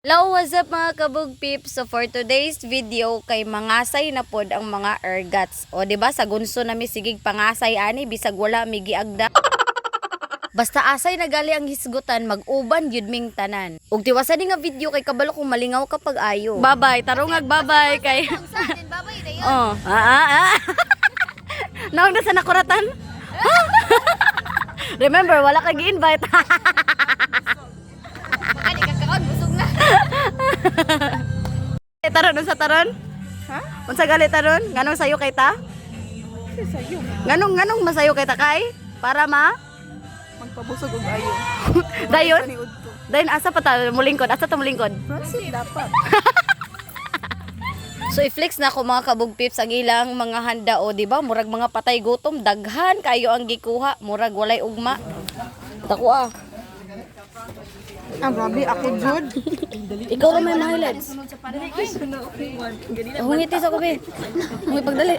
Hello, what's up mga kabug peeps? So for today's video kay mangasay na pod ang mga ergats. O di ba sa gunso na mi sigig pangasay ani bisag wala mi giagda. Basta asay nagali ang hisgutan mag-uban yud ming tanan. Ug tiwasa ni nga video kay kabalo kung malingaw kapag ayo. Bye-bye, tarong bye-bye kay. Oh, Naong na sa nakuratan? Remember, wala ka gi-invite. Taron unsa taron? Ha? Unsa gali taron? Nganong sayo kay ta? Sayo. Nganong masayo kay ta kay? Para Magpabusog og ayo. dayon. Dayon asa pa ta mulingkod? Asa ta mulingkod? Francis dapat. So i-flex na ko mga kabug pips ang ilang mga handa o di ba? Murag mga patay gutom, daghan kayo ang gikuha, murag walay ugma. Dako Ang grabe ako jud. Ikaw lang may highlights. Hungiti sa kubi. May pagdali.